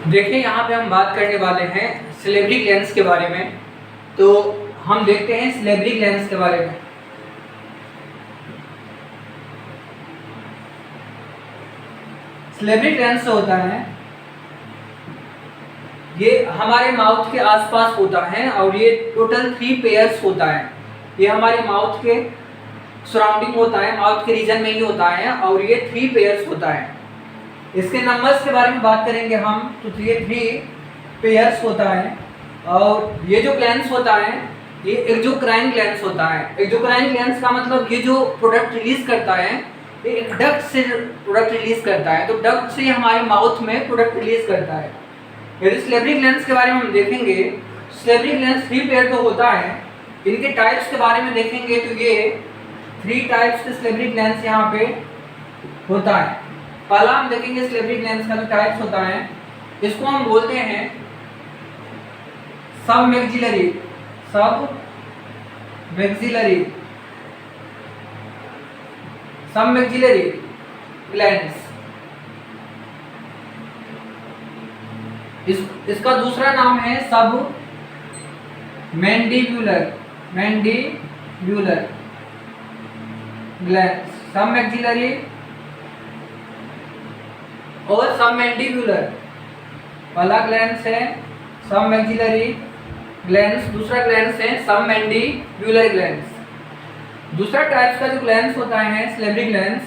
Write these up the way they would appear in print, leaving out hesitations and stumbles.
देखिए यहाँ पे हम बात करने वाले हैं सिलेब्री ग्लैंड्स के बारे में। तो हम देखते हैं सिलेब्री ग्लैंड्स के बारे में। सिलेब्री ग्लैंड्स होता है, ये हमारे माउथ के आसपास होता है और ये टोटल 3 पेयर्स होता है। ये हमारे माउथ के सराउंडिंग होता है, माउथ के रीजन में ही होता है और ये 3 पेयर्स होता है। इसके नंबर्स के बारे में बात करेंगे हम, तो ये 3 पेयर्स होता है। और ये जो ग्लैंड्स होता है ये एक्सोक्राइन ग्लैंड्स होता है। एक्सोक्राइन ग्लैंड्स का मतलब ये जो प्रोडक्ट रिलीज करता है ये एक डक्ट से प्रोडक्ट रिलीज करता है। तो डक्ट से हमारे माउथ में प्रोडक्ट रिलीज करता है। यदि सिलेब्री ग्लैंड्स के बारे में हम देखेंगे, सिलेब्री ग्लैंड्स 3 पेयर तो होता है। इनके टाइप्स के बारे में देखेंगे तो ये 3 टाइप्स के सिलेब्री ग्लैंड्स यहाँ पे होता है। पहला हम देखेंगे सिलेब्री ग्लैंड्स का जो टाइप्स होता है, इसको हम बोलते हैं सब मैक्सिलरी ग्लैंड्स। इसका दूसरा नाम है सब मैंडिब्यूलर ग्लैंड्स। सब मैक्सिलरी और सब मैंडिब्यूलर। पहला ग्लैंड्स है सब मैक्सिलरी ग्लैंड्स, दूसरा ग्लैंड्स है सब मैंडिब्यूलर ग्लैंड्स। दूसरा टाइप का जो ग्लैंड्स होता है सिलेब्री ग्लैंड्स,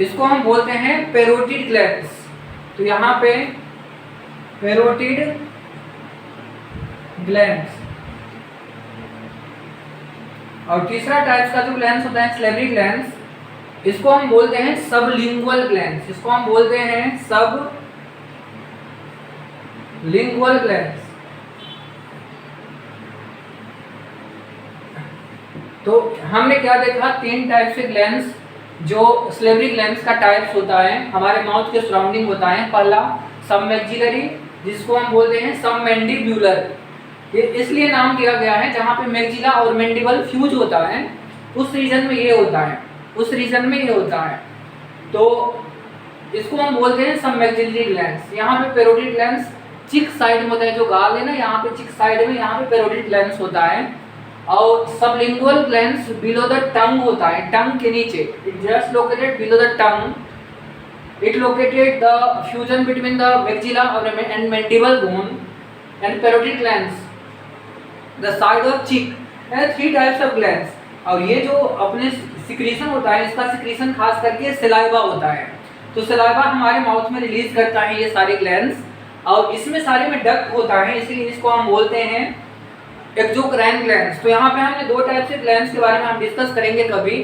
इसको हम बोलते हैं पैरोटिड ग्लैंड्स। तो यहाँ पे पैरोटिड ग्लैंड्स। और तीसरा टाइप का जो ग्लैंड्स होता है सिलेब्री ग्लैंड्स, इसको हम बोलते हैं सबलिंगुअल ग्लैंड्स। इसको हम बोलते हैं सबलिंगुअल ग्लैंड्स। तो हमने क्या देखा, 3 टाइप से ग्लैंड्स जो सिलेब्री ग्लैंड्स का टाइप्स होता है, हमारे माउथ के सराउंडिंग होता है। पहला सब मैक्सिलरी, जिसको हम बोलते हैं सब मैंडिब्यूलर। ये इसलिए नाम दिया गया है जहाँ पे मैक्सिला और मैंडिबल फ्यूज होता है, उस रीजन में ये होता है, तो इसको हम बोलते हैं सब मैक्सिलरी ग्लैंड्स। यहाँ पे पैरोटिड ग्लैंड्स चिक साइड में होता है, जो गाल है ना यहाँ पे चिक साइड में, यहाँ पे पैरोटिड ग्लैंड्स होता है। और sublingual glands below the tongue होता है, टंग के नीचे। It just located below the tongue. It located the fusion between the maxilla and mandible bone and parotid glands the side of चिक। 3 टाइप्स ऑफ ग्लैंड्स। और ये जो अपने सिक्रीशन होता है, इसका सिक्रीशन खास करके सलाइवा होता है। तो सलाइवा हमारे माउथ में रिलीज करता है ये सारे ग्लैंड्स, और इसमें सारे में डक्ट होता है, इसलिए इसको हम बोलते हैं एक्सोक्राइन ग्लैंड्स। तो यहाँ पे हमने 2 टाइप से ग्लैंड्स के बारे में हम डिस्कस करेंगे कभी।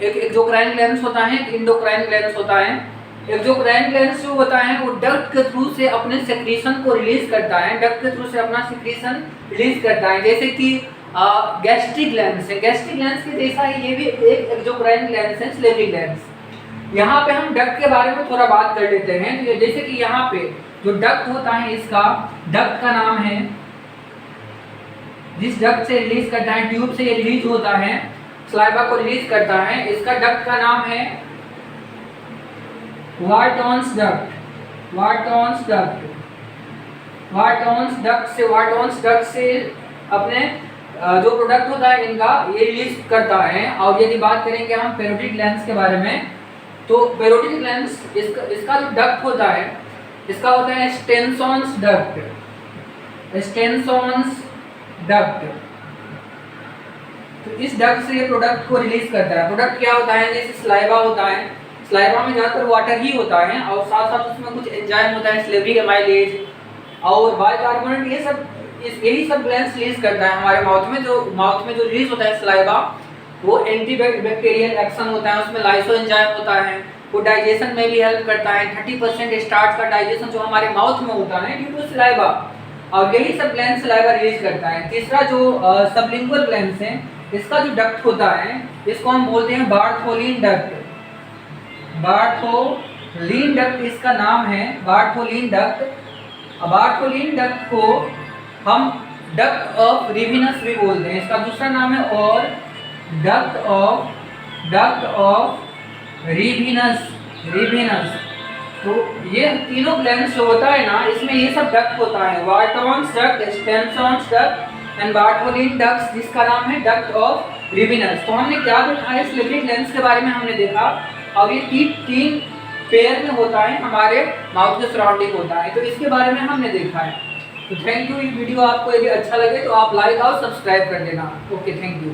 एक एक्सोक्राइन ग्लैंड्स होता है, एक इंडोक्राइन ग्लैंड्स होता है। एक्सोक्राइन ग्लैंड्स जो होता है वो डक्ट के थ्रू से अपने सेक्रीशन को रिलीज करता है, डक्ट के थ्रू से अपना सेक्रीशन रिलीज करता है। जैसे कि गैस्ट्रिक ग्लैंड्स है, गैस्ट्रिक ग्लैंड्स के जैसा ही ये भी एक एक्सोक्राइन ग्लैंड्स है, सिलेब्री ग्लैंड्स। यहाँ पे हम डक्ट के बारे में थोड़ा बात कर लेते हैं। तो जैसे कि यहाँ पे जो डक्ट होता है, इसका डक्ट का नाम है, जिस डक्ट से रिलीज करता है, ट्यूब से ये रिलीज होता है, सलाइवा को रिलीज करता है, इसका डक्ट का नाम है वार्टॉन्स डक्ट। वार्टॉन्स डक्ट से अपने जो प्रोडक्ट होता है इनका ये रिलीज करता है। और यदि बात करेंगे हम पैरोटिड ग्लैंड्स के बारे में, तो पैरोटिड ग्लैंड्स इसका जो डक्ट होता है, इसका होता है स्टेनसॉन्स डक्ट। तो इस डक्ट से ये प्रोडक्ट को रिलीज करता है। प्रोडक्ट क्या होता है, जैसे सलाइवा होता है, सलाइवा में ज़्यादातर वाटर ही होता है, और साथ साथ उसमें कुछ एंजाइम होता है, सिलेब्री एमाइलेज और बाइकार्बोनेट, यही सब ग्लैंड्स रिलीज करता है हमारे माउथ में। जो रिलीज होता है सलाइवा, वो एंटी बैक्टीरियल एक्शन होता है, उसमें लाइसो एंजाइम होता है, वो डाइजेशन में भी हेल्प करता है। 30% स्टार्च का डाइजेशन जो हमारे माउथ में होता है ड्यू टू सलाइवा, और यही सब ग्लैंड सलाइवा रिलीज करता है। तीसरा जो सबलिंगुअल ग्लैंड्स है, इसका जो डक्ट होता है, इसको हम बोलते हैं बार्थोलिन डक्ट। इसका नाम है बार्थोलिन डक्ट को हम डक्ट ऑफ रिविनस भी बोलते हैं। इसका दूसरा नाम है और डक्ट ऑफ रिविनस। तो ये तीनों ग्लैंड्स जो होता है ना, इसमें ये सब डक्ट होता है, Wharton's duct, Stensen's duct and Bartholin duct, जिसका नाम है डक्ट ऑफ रिबिनस। तो हमने क्या देखा है, स्लिवरी ग्लैंड्स के बारे में हमने देखा। अब ये तीन पेयर में होता है, हमारे माउथ के सराउंडिंग होता है, तो इसके बारे में हमने देखा है। तो थैंक यू। ये वीडियो आपको यदि अच्छा लगे तो आप लाइक और सब्सक्राइब कर देना। Okay, thank you.